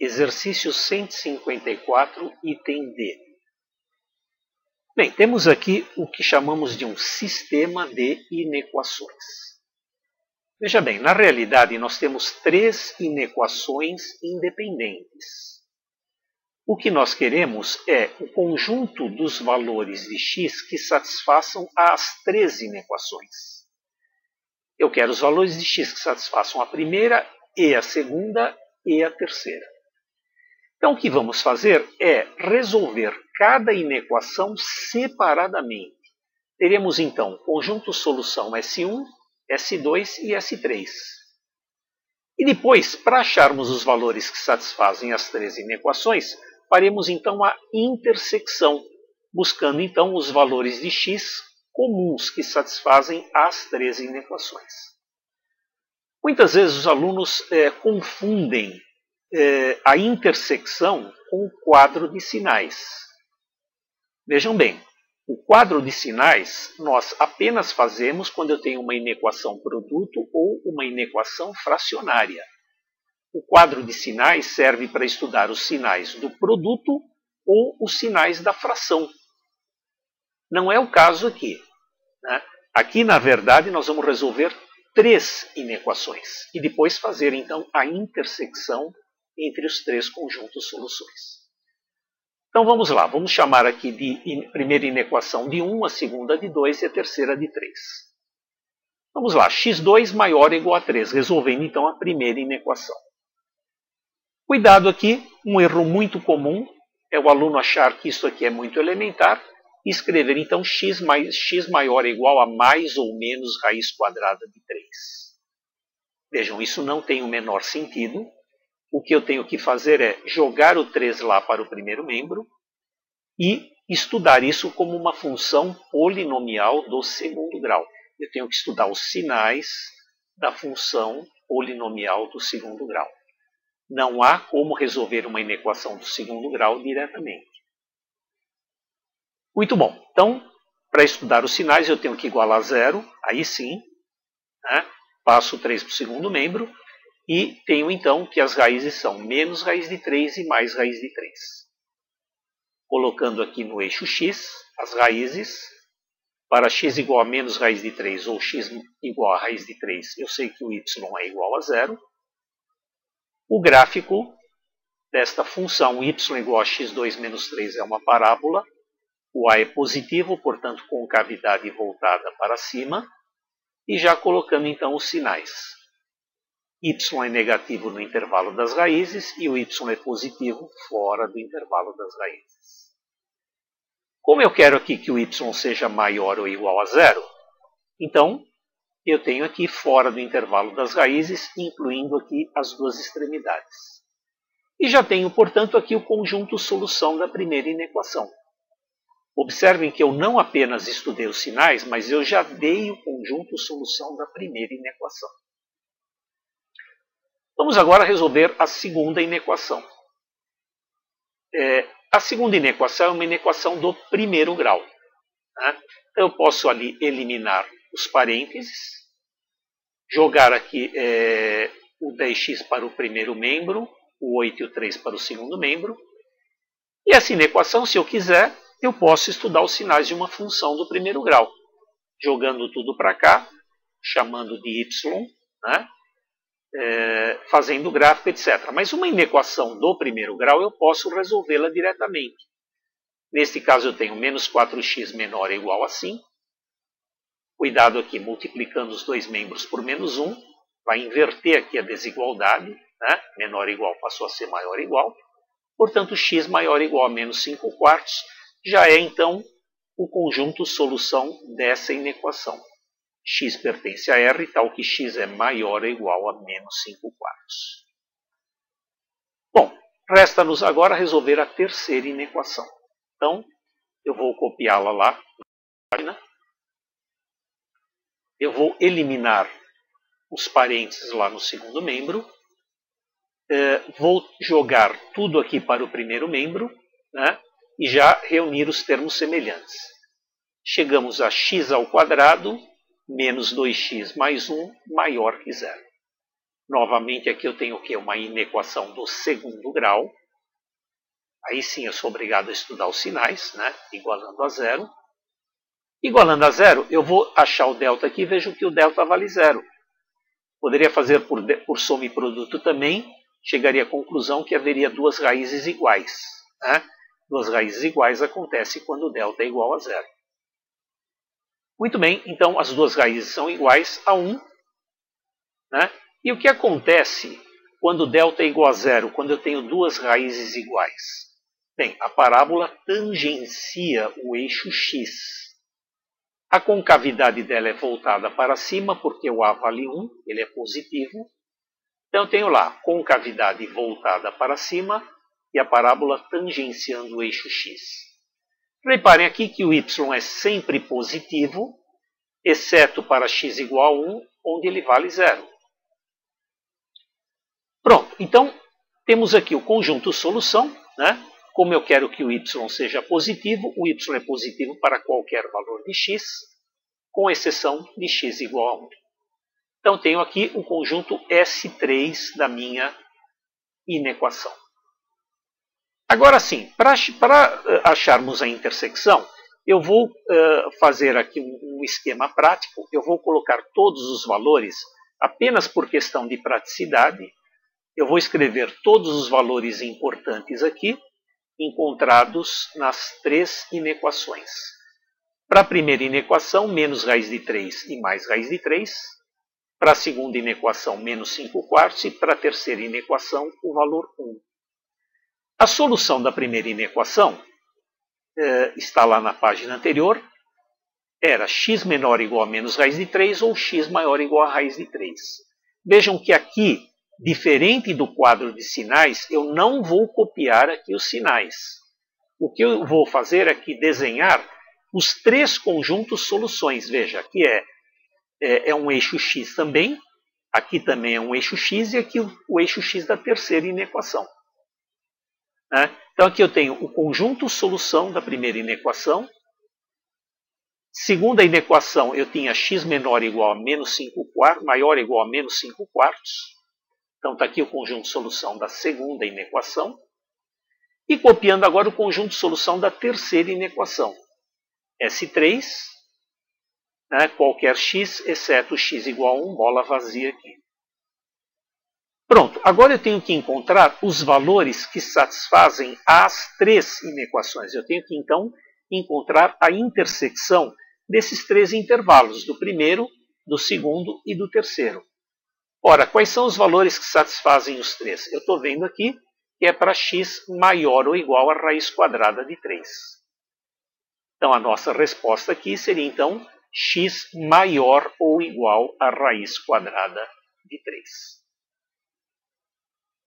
Exercício 154, item D. Bem, temos aqui o que chamamos de um sistema de inequações. Veja bem, na realidade nós temos três inequações independentes. O que nós queremos é o conjunto dos valores de x que satisfaçam as três inequações. Eu quero os valores de x que satisfaçam a primeira e a segunda e a terceira. Então, o que vamos fazer é resolver cada inequação separadamente. Teremos, então, conjunto solução S1, S2 e S3. E depois, para acharmos os valores que satisfazem as três inequações, faremos, então, a intersecção, buscando, então, os valores de x comuns que satisfazem as três inequações. Muitas vezes os alunos confundem a intersecção com o quadro de sinais. Vejam bem, o quadro de sinais nós apenas fazemos quando eu tenho uma inequação produto ou uma inequação fracionária. O quadro de sinais serve para estudar os sinais do produto ou os sinais da fração. Não é o caso aqui, né? Aqui, na verdade, nós vamos resolver três inequações e depois fazer, então, a intersecção entre os três conjuntos soluções. Então vamos lá, vamos chamar aqui de primeira inequação de 1, a segunda de 2 e a terceira de 3. Vamos lá, x2 maior ou igual a 3, resolvendo então a primeira inequação. Cuidado aqui, um erro muito comum é o aluno achar que isso aqui é muito elementar e escrever então x maior ou igual a mais ou menos raiz quadrada de 3. Vejam, isso não tem o menor sentido. O que eu tenho que fazer é jogar o 3 lá para o primeiro membro e estudar isso como uma função polinomial do segundo grau. Eu tenho que estudar os sinais da função polinomial do segundo grau. Não há como resolver uma inequação do segundo grau diretamente. Muito bom. Então, para estudar os sinais, eu tenho que igualar a zero. Aí sim, né? Passo o 3 para o segundo membro. E tenho então que as raízes são menos raiz de 3 e mais raiz de 3. Colocando aqui no eixo x as raízes, para x igual a menos raiz de 3 ou x igual a raiz de 3, eu sei que o y é igual a zero. O gráfico desta função y igual a x2 menos 3 é uma parábola. O a é positivo, portanto concavidade voltada para cima. E já colocando então os sinais. Y é negativo no intervalo das raízes e o y é positivo fora do intervalo das raízes. Como eu quero aqui que o y seja maior ou igual a zero, então eu tenho aqui fora do intervalo das raízes, incluindo aqui as duas extremidades. E já tenho, portanto, aqui o conjunto solução da primeira inequação. Observem que eu não apenas estudei os sinais, mas eu já dei o conjunto solução da primeira inequação. Vamos agora resolver a segunda inequação. A segunda inequação é uma inequação do primeiro grau. Né? Então, eu posso ali eliminar os parênteses, jogar aqui o 10x para o primeiro membro, o 8 e o 3 para o segundo membro. E essa inequação, se eu quiser, eu posso estudar os sinais de uma função do primeiro grau. Jogando tudo para cá, chamando de y, né? Fazendo gráfico, etc. Mas uma inequação do primeiro grau eu posso resolvê-la diretamente. Neste caso eu tenho menos 4x menor ou igual a 5. Cuidado aqui, multiplicando os dois membros por menos 1, vai inverter aqui a desigualdade, né? Menor ou igual passou a ser maior ou igual. Portanto, x maior ou igual a menos 5 quartos já é então o conjunto solução dessa inequação. X pertence a R, tal que x é maior ou igual a menos 5 quartos. Bom, resta-nos agora resolver a terceira inequação. Então, eu vou copiá-la lá na página. Eu vou eliminar os parênteses lá no segundo membro. Vou jogar tudo aqui para o primeiro membro, né? E já reunir os termos semelhantes. Chegamos a x ao quadrado menos 2x mais 1 maior que zero. Novamente aqui eu tenho o quê? Uma inequação do segundo grau. Aí sim eu sou obrigado a estudar os sinais, né? Igualando a zero. Igualando a zero, eu vou achar o delta aqui e vejo que o delta vale zero. Poderia fazer por soma e produto também, chegaria à conclusão que haveria duas raízes iguais. Né? Duas raízes iguais acontece quando o delta é igual a zero. Muito bem, então as duas raízes são iguais a 1. Né? E o que acontece quando o delta é igual a zero, quando eu tenho duas raízes iguais? Bem, a parábola tangencia o eixo x. A concavidade dela é voltada para cima, porque o a vale 1, ele é positivo. Então eu tenho lá concavidade voltada para cima e a parábola tangenciando o eixo x. Reparem aqui que o y é sempre positivo, exceto para x igual a 1, onde ele vale zero. Pronto, então temos aqui o conjunto solução, né? Como eu quero que o y seja positivo, o y é positivo para qualquer valor de x, com exceção de x igual a 1. Então tenho aqui o conjunto S3 da minha inequação. Agora sim, para acharmos a intersecção, eu vou fazer aqui um esquema prático. Eu vou colocar todos os valores, apenas por questão de praticidade. Eu vou escrever todos os valores importantes aqui, encontrados nas três inequações. Para a primeira inequação, menos raiz de 3 e mais raiz de 3. Para a segunda inequação, menos 5 quartos. E para a terceira inequação, o valor 1. A solução da primeira inequação está lá na página anterior. Era x menor ou igual a menos raiz de 3 ou x maior ou igual a raiz de 3. Vejam que aqui, diferente do quadro de sinais, eu não vou copiar aqui os sinais. O que eu vou fazer é aqui desenhar os três conjuntos soluções. Veja, aqui é um eixo x também, aqui também é um eixo x e aqui o eixo x da terceira inequação. Né? Então aqui eu tenho o conjunto solução da primeira inequação. Segunda inequação eu tinha x menor ou igual a menos 5 quartos, maior ou igual a menos 5 quartos. Então está aqui o conjunto solução da segunda inequação. E copiando agora o conjunto solução da terceira inequação. S3, né, qualquer x, exceto x igual a 1, bola vazia aqui. Pronto, agora eu tenho que encontrar os valores que satisfazem as três inequações. Eu tenho que, então, encontrar a intersecção desses três intervalos, do primeiro, do segundo e do terceiro. Ora, quais são os valores que satisfazem os três? Eu estou vendo aqui que é para x maior ou igual a raiz quadrada de 3. Então, a nossa resposta aqui seria, então, x maior ou igual a raiz quadrada de 3.